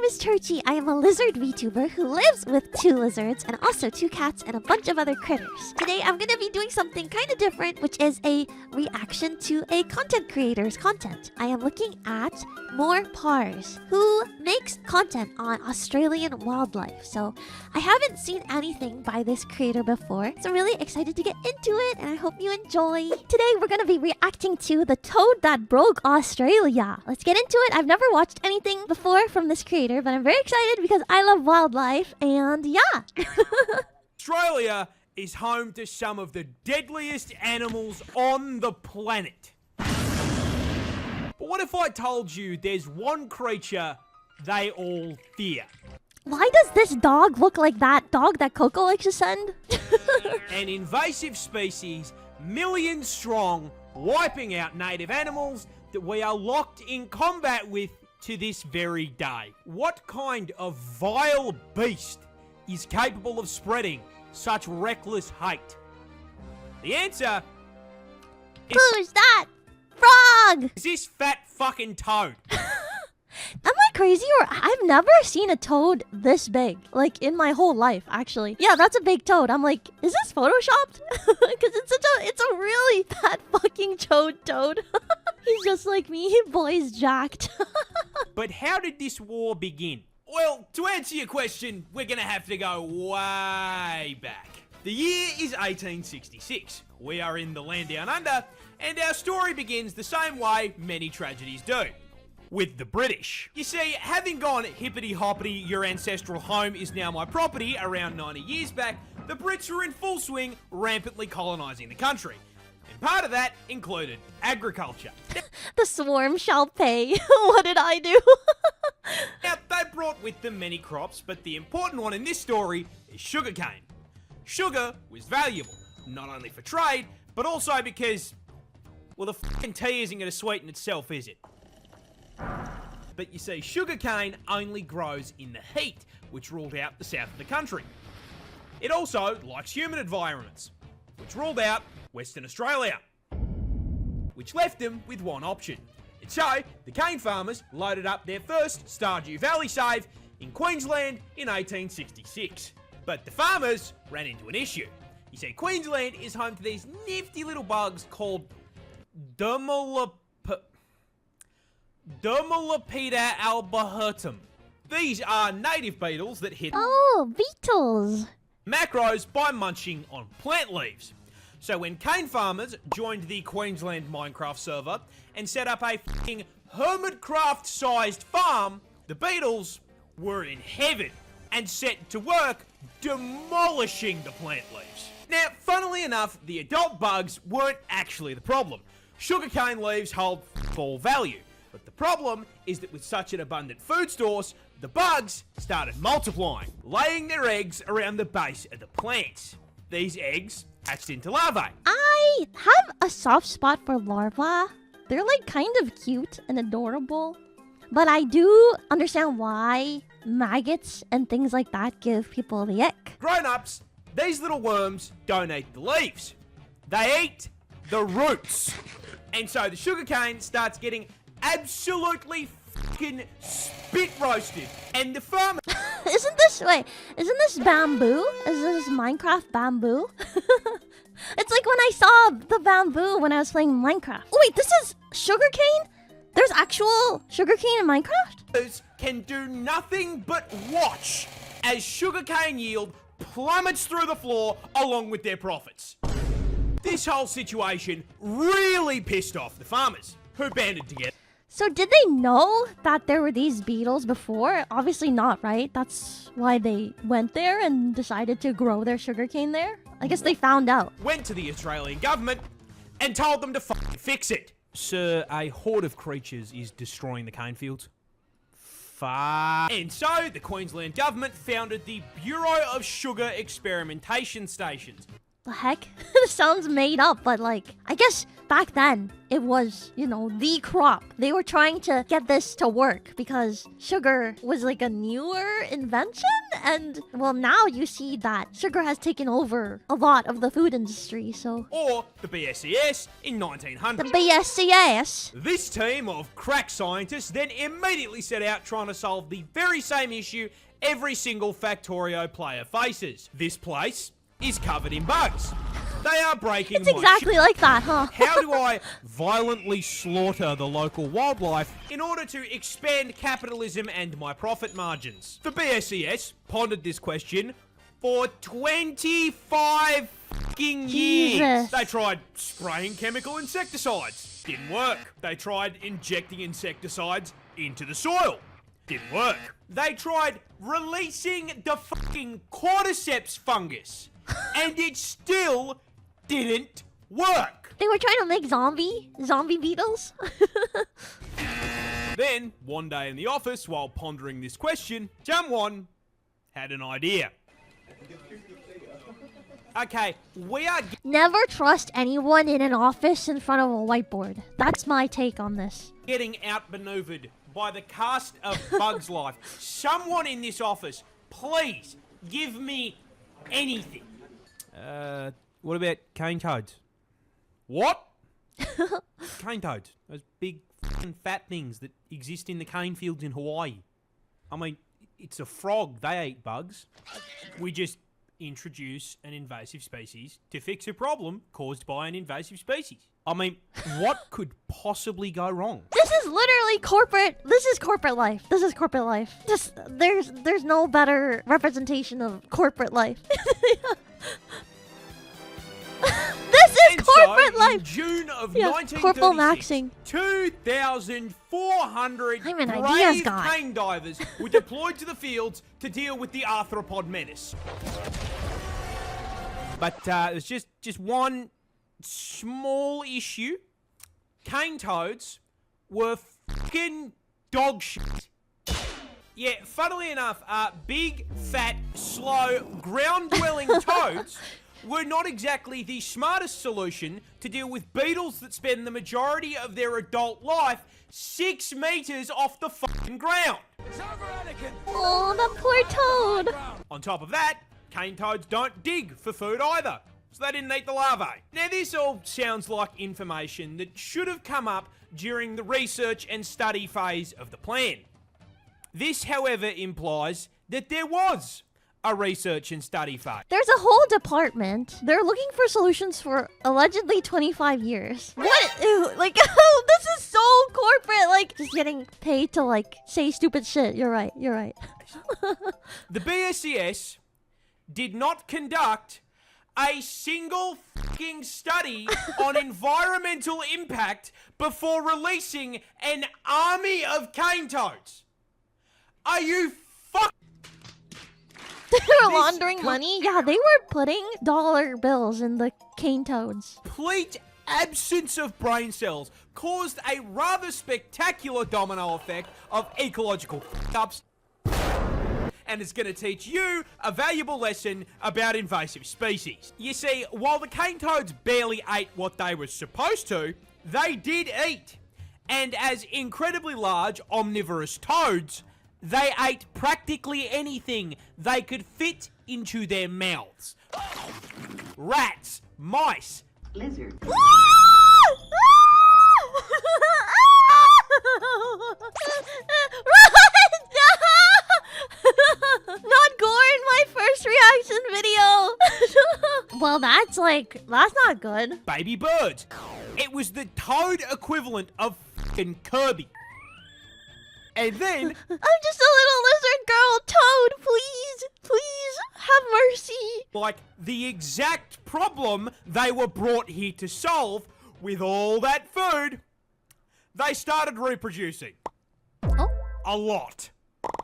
is chrchie. I am a lizard VTuber who lives with 2 lizards and also 2 cats and a bunch of other critters. Today I'm gonna be doing something kind of different, which is a reaction to a content creator's content. I am looking at more PARZ, who makes content on Australian wildlife. So I haven't seen anything by this creator before, so I'm really excited to get into it and I hope you enjoy. Today we're gonna be reacting to the toad that broke Australia. Let's get into it. I've never watched anything before from this creator, but I'm very excited because I love wildlife and yeah. Australia is home to some of the deadliest animals on the planet. But what if I told you there's one creature they all fear? Why does this dog look like that dog that Coco likes to send? An invasive species, millions strong, wiping out native animals that we are locked in combat with to this very day. What kind of vile beast is capable of spreading such reckless hate? The answer is... Who's that? Frog! Is this fat fucking toad? Am I crazy or I've never seen a toad this big, like in my whole life, actually. Yeah, that's a big toad. I'm like, is this photoshopped? Because it's a really fat fucking toad. He's just like me, boy's jacked. But how did this war begin? Well, to answer your question, we're gonna have to go way back. The year is 1866. We are in the land down under, and our story begins the same way many tragedies do. With the British. You see, having gone hippity-hoppity, your ancestral home is now my property around 90 years back, the Brits were in full swing, rampantly colonising the country. And part of that included agriculture. The swarm shall pay. What did I do? Now, they brought with them many crops, but the important one in this story is sugarcane. Sugar was valuable, not only for trade, but also because, well, the fucking tea isn't going to sweeten itself, is it? But you see, sugarcane only grows in the heat, which ruled out the south of the country. It also likes humid environments, which ruled out Western Australia, which left them with one option. And so, the cane farmers loaded up their first Stardew Valley save in Queensland in 1866. But the farmers ran into an issue. You see, Queensland is home to these nifty little bugs called Dermalopida albahertum. These are native beetles that hit Beetles. macros by munching on plant leaves. So when cane farmers joined the Queensland Minecraft server and set up a f***ing Hermitcraft-sized farm, the beetles were in heaven and set to work demolishing the plant leaves. Now, funnily enough, the adult bugs weren't actually the problem. Sugarcane leaves hold all value. But the problem is that with such an abundant food source, the bugs started multiplying, laying their eggs around the base of the plants. These eggs hatched into larvae. I have a soft spot for larvae. They're like kind of cute and adorable. But I do understand why maggots and things like that give people the ick. Grown-ups, these little worms don't eat the leaves. They eat the roots. And so the sugarcane starts getting absolutely fucking spit roasted. And the farmer... Isn't this bamboo? Is this Minecraft bamboo? It's like when I saw the bamboo when I was playing Minecraft. Oh wait, this is sugarcane? There's actual sugarcane in Minecraft? Can do nothing but watch as sugarcane yield plummets through the floor along with their profits. This whole situation really pissed off the farmers, who banded together. So did they know that there were these beetles before? Obviously not, right? That's why they went there and decided to grow their sugarcane there? I guess they found out. Went to the Australian government and told them to fucking fix it. Sir, a horde of creatures is destroying the cane fields. And so the Queensland government founded the Bureau of Sugar Experimentation Stations. the heck? It sounds made up, but like, I guess back then it was, you know, the crop. They were trying to get this to work because sugar was like a newer invention. And well, now you see that sugar has taken over a lot of the food industry, so. Or the BSES in 1900. The BSCS. This team of crack scientists then immediately set out trying to solve the very same issue every single Factorio player faces. This place is covered in bugs. They are breaking It's exactly like that, huh? How do I violently slaughter the local wildlife in order to expand capitalism and my profit margins? The BSES pondered this question for 25 fucking years. Jesus. They tried spraying chemical insecticides. Didn't work. They tried injecting insecticides into the soil. Didn't work. They tried releasing the fucking cordyceps fungus. And it still didn't work. They were trying to make zombie beetles. Then, one day in the office, while pondering this question, someone had an idea. Okay, we are Never trust anyone in an office in front of a whiteboard. That's my take on this. getting outmaneuvered by the cast of Bug's Life. Someone in this office, please give me anything. What about cane toads? What? Cane toads. Those big fucking fat things that exist in the cane fields in Hawaii. I mean, it's a frog. They eat bugs. We just introduce an invasive species to fix a problem caused by an invasive species. I mean, what could possibly go wrong? This is literally corporate. This is corporate life. This is corporate life. There's no better representation of corporate life. This is And corporate so, life. in June of Yeah, 1936, corporal maxing. 2,400 I'm an ideas brave guy. cane divers were deployed to the fields to deal with the arthropod menace. But there's just one small issue. Cane toads were fucking dog shit. Yeah, funnily enough, big, fat, slow, ground-dwelling toads were not exactly the smartest solution to deal with beetles that spend the majority of their adult life 6 meters off the fucking ground. Oh, the poor toad. On top of that, cane toads don't dig for food either, so they didn't eat the larvae. Now this all sounds like information that should have come up during the research and study phase of the plan. This, however, implies that there was a research and study phase. There's a whole department. They're looking for solutions for allegedly 25 years. What? Ew, like, oh, this is so corporate. Like, just getting paid to, like, say stupid shit. You're right. You're right. The BSES did not conduct a single fucking study on environmental impact before releasing an army of cane toads. Are you fuck? They were laundering money. Yeah, they were putting dollar bills in the cane toads. Complete absence of brain cells caused a rather spectacular domino effect of ecological fuck-ups, and it's going to teach you a valuable lesson about invasive species. You see, while the cane toads barely ate what they were supposed to, they did eat. And as incredibly large omnivorous toads, they ate practically anything they could fit into their mouths. Rats, mice, Lizard. Not gore in my first reaction video. Well, that's not good. baby birds. It was the toad equivalent of fucking Kirby. And then, I'm just a little lizard girl. Toad, please, have mercy. like, the exact problem they were brought here to solve, with all that food, they started reproducing. Oh. A lot.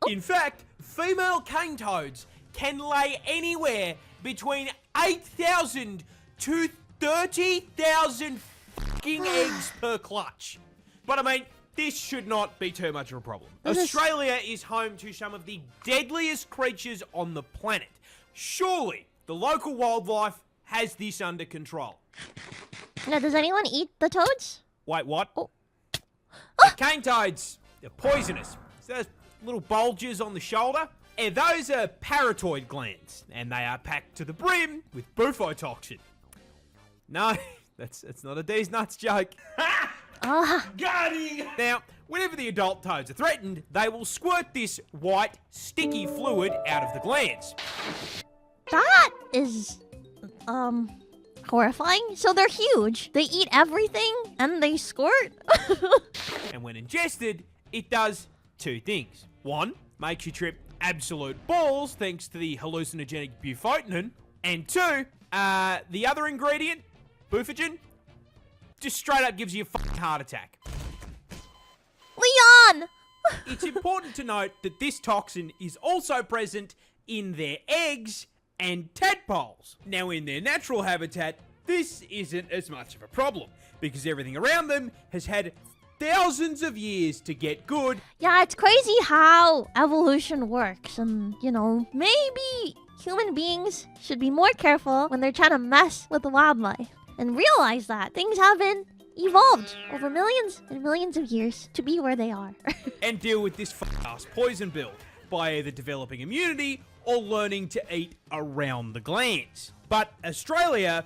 In fact, female cane toads can lay anywhere between 8,000 to 30,000 fucking eggs per clutch. But I mean, this should not be too much of a problem. Australia is home to some of the deadliest creatures on the planet. Surely, the local wildlife has this under control. Now, does anyone eat the toads? Wait, what? Oh. The cane toads, they're poisonous. So those little bulges on the shoulder, those are parotid glands, and they are packed to the brim with bufotoxin. No, that's not a D's nuts joke. Got him! Now, whenever the adult toads are threatened, they will squirt this white, sticky fluid out of the glands. That is, horrifying. So they're huge. They eat everything, and they squirt. And when ingested, it does two things. One, makes you trip absolute balls thanks to the hallucinogenic bufotenin. And two, the other ingredient, bufogen, just straight up gives you a fucking heart attack. Leon! It's important to note that this toxin is also present in their eggs and tadpoles. Now, in their natural habitat, this isn't as much of a problem because everything around them has had thousands of years to get good. Yeah, it's crazy how evolution works, and, you know, maybe human beings should be more careful when they're trying to mess with the wildlife and realize that things haven't evolved over millions and millions of years to be where they are. And deal with this ass poison build by either developing immunity or learning to eat around the glands. But Australia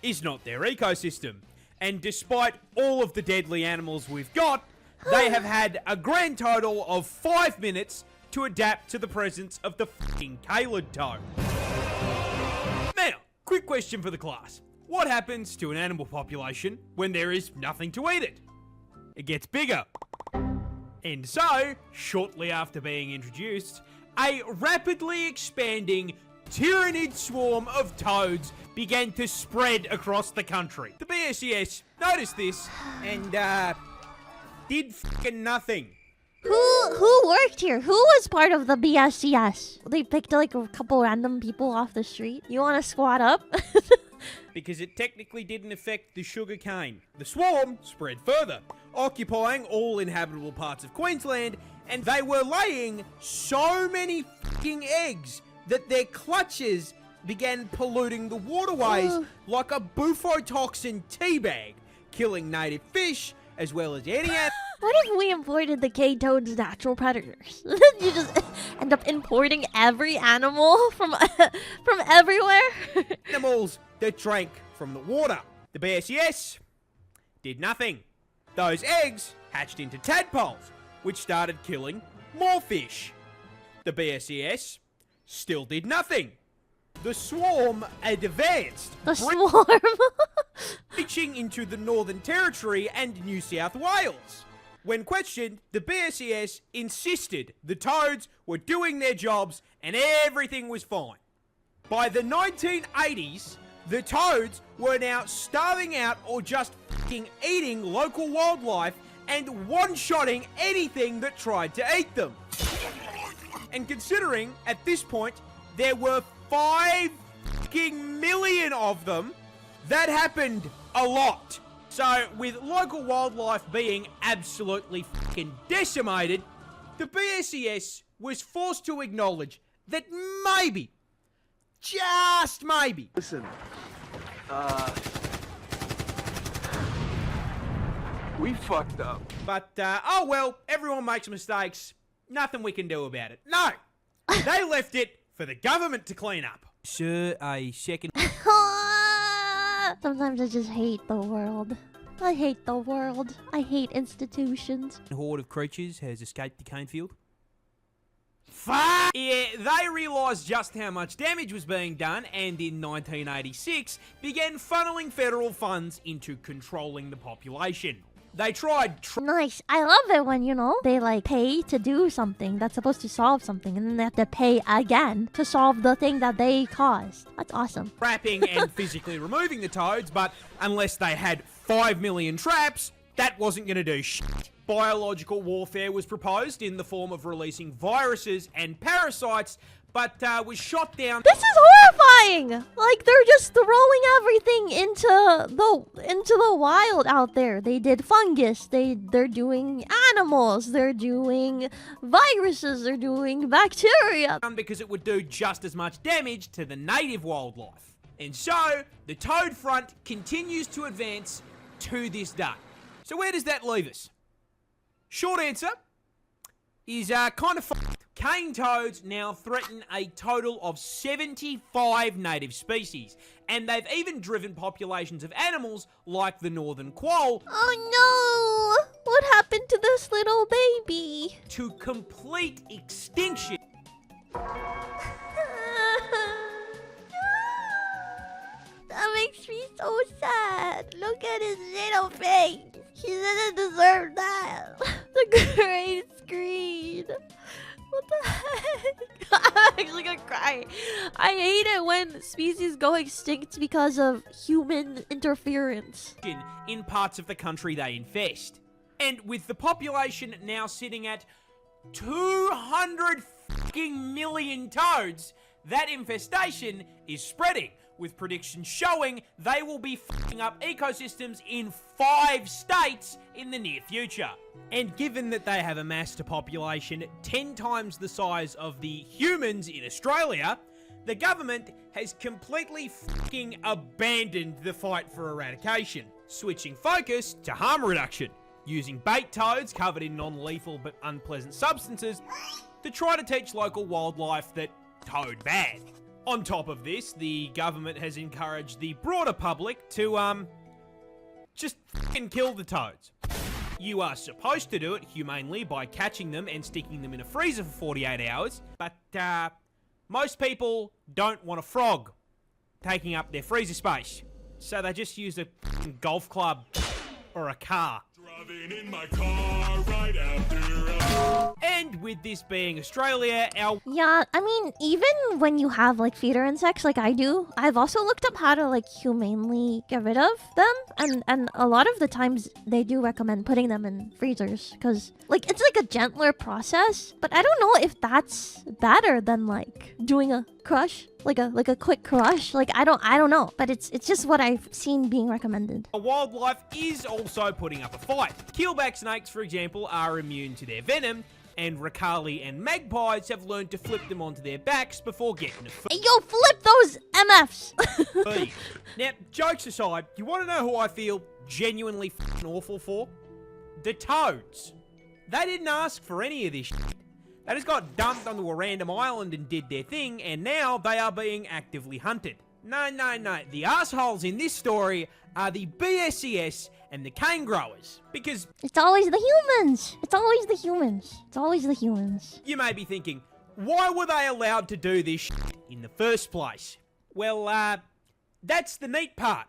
is not their ecosystem. And despite all of the deadly animals we've got, they have had a grand total of 5 minutes to adapt to the presence of the fucking Calid toad. Now, quick question for the class. What happens to an animal population when there is nothing to eat it? It gets bigger. And so, shortly after being introduced, a rapidly expanding tyrannid swarm of toads began to spread across the country. The BSES noticed this and, did fucking nothing. Who worked here? Who was part of the BSCS? They picked like a couple random people off the street. You want to squat up? Because it technically didn't affect the sugar cane. The swarm spread further, occupying all inhabitable parts of Queensland, and they were laying so many fucking eggs that their clutches began polluting the waterways like a bufotoxin teabag, killing native fish as well as any animal. What if we imported the K-toad's natural predators? You just end up importing every animal from everywhere? Animals that drank from the water. The BSES did nothing. Those eggs hatched into tadpoles, which started killing more fish. The BSES still did nothing. The swarm advanced. The swarm? Reaching into the Northern Territory and New South Wales. When questioned, the BSES insisted the toads were doing their jobs and everything was fine. By the 1980s, the toads were now starving out or just fucking eating local wildlife and one-shotting anything that tried to eat them. And considering, at this point, there were 5 fucking million of them, that happened a lot. So, with local wildlife being absolutely fucking decimated, the BSES was forced to acknowledge that maybe, just maybe, Listen, we fucked up. but, oh well, everyone makes mistakes. Nothing we can do about it. No! They left it for the government to clean up. Sir, a second Sometimes I just hate the world. I hate the world. I hate institutions. horde of creatures has escaped the cane field. Fuck! Yeah, they realised just how much damage was being done and in 1986 began funneling federal funds into controlling the population. They tried Nice. I love it when, you know, they like pay to do something that's supposed to solve something and then they have to pay again to solve the thing that they caused. That's awesome. trapping and physically removing the toads, but unless they had 5 million traps, that wasn't going to do shit. Biological warfare was proposed in the form of releasing viruses and parasites, but was shot down. This is horrifying! Like, they're just throwing everything into the wild out there. They did fungus, they're doing animals, they're doing viruses, they're doing bacteria. Because it would do just as much damage to the native wildlife. And so, the toad front continues to advance to this day. So where does that leave us? Short answer is kind of fucked. Cane toads now threaten a total of 75 native species, and they've even driven populations of animals like the northern quoll Oh no! What happened to this little baby? to complete extinction. That makes me so sad. Look at his little face. He didn't deserve that. The green screen. What the heck? I'm actually gonna cry. I hate it when species go extinct because of human interference. In parts of the country they infest. And with the population now sitting at 200 fucking million toads, that infestation is spreading, with predictions showing they will be fucking up ecosystems in 5 states in the near future. And given that they have amassed a population 10 times the size of the humans in Australia, the government has completely fucking abandoned the fight for eradication, switching focus to harm reduction, using bait toads covered in non-lethal but unpleasant substances to try to teach local wildlife that toad bad. On top of this, the government has encouraged the broader public to, just fucking kill the toads. You are supposed to do it humanely by catching them and sticking them in a freezer for 48 hours, but, most people don't want a frog taking up their freezer space, so they just use a golf club or a car. Driving in my car right after And with this being Australia, our Yeah, I mean, even when you have like feeder insects like I do, I've also looked up how to like humanely get rid of them, and a lot of the times they do recommend putting them in freezers because like it's like a gentler process. But I don't know if that's better than like doing a crush, like a quick crush. Like I don't know, but it's just what I've seen being recommended. wildlife is also putting up a fight. Keelback snakes, for example, are immune to their venom, and ricali and magpies have learned to flip them onto their backs before getting to Hey, yo, flip those MFs. feed. Now, jokes aside, you want to know who I feel genuinely fucking awful for? The toads. They didn't ask for any of this shit. They just got dumped onto a random island and did their thing, and now they are being actively hunted. No. The assholes in this story are the BSES and the cane growers. Because It's always the humans. It's always the humans. It's always the humans. you may be thinking, why were they allowed to do this shit in the first place? Well, that's the neat part.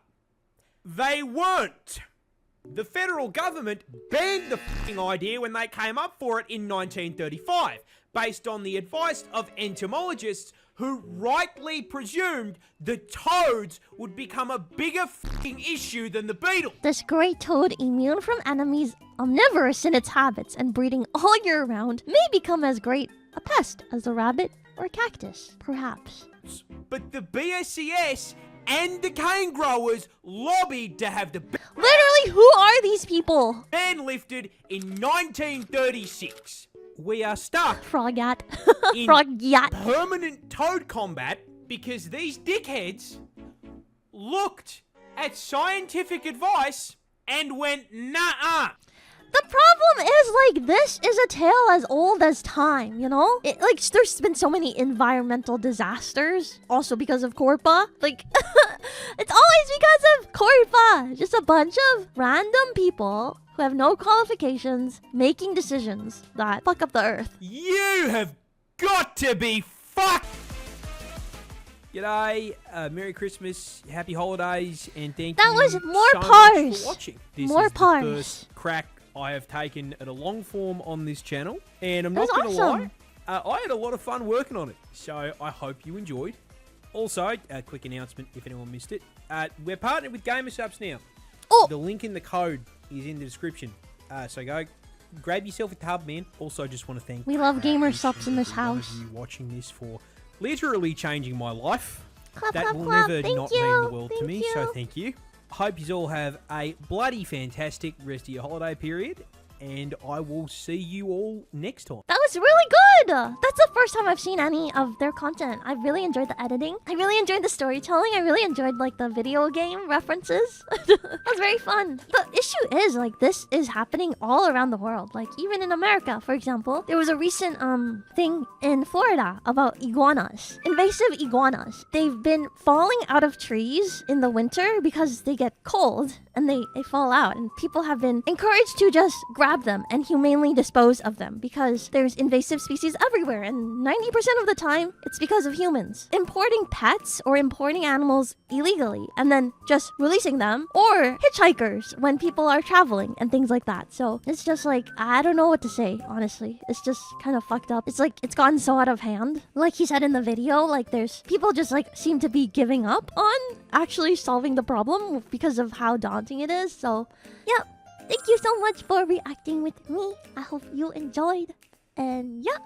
They weren't. The federal government banned the fucking idea when they came up for it in 1935, based on the advice of entomologists who rightly presumed the toads would become a bigger fucking issue than the beetle. This great toad, immune from enemies, omnivorous in its habits, and breeding all year round, may become as great a pest as a rabbit or cactus, perhaps. But the BSES and the cane growers lobbied to have the Literally, who are these people? ban lifted in 1936. We are stuck Frogat. in Frogat. permanent toad combat because these dickheads looked at scientific advice and went, nah. The problem is, like, this is a tale as old as time, you know? There's been so many environmental disasters, also because of Corpa. Like, it's always because of Corpa. Just a bunch of random people who have no qualifications making decisions that fuck up the earth. You have got to be fucked. G'day, Merry Christmas, Happy Holidays, and thank That you was more so much PARZ. for watching. This More is the PARZ. first crack I have taken at a long form on this channel, and I'm That not was going to awesome. lie, I had a lot of fun working on it, so I hope you enjoyed. Also, a quick announcement if anyone missed it, we're partnered with Gamersubs now. Oh! The link in the code is in the description, so go grab yourself a tub, man. Also, just want to thank We love gamer each subs in and this every one house. of you watching this for literally changing my life. Clap, That clap, will clap. never Thank not you. mean the world to Thank me, you. so thank you. Hope you all have a bloody fantastic rest of your holiday period, and I will see you all next time. That was really good! good. That's the first time I've seen any of their content. I really enjoyed the editing. I really enjoyed the storytelling. I really enjoyed like the video game references. That was very fun. The issue is like this is happening all around the world. Like even in America, for example, there was a recent thing in Florida about iguanas, invasive iguanas. They've been falling out of trees in the winter because they get cold and they fall out, and people have been encouraged to just grab them and humanely dispose of them because there's invasive species everywhere, and 90% of the time it's because of humans importing pets or importing animals illegally and then just releasing them, or hitchhikers when people are traveling and things like that. So it's just like, I don't know what to say, honestly. It's just kind of fucked up. It's like it's gotten so out of hand. Like he said in the video, like there's people just like seem to be giving up on actually solving the problem because of how daunting it is. So yeah, thank you so much for reacting with me. I hope you enjoyed, and yeah.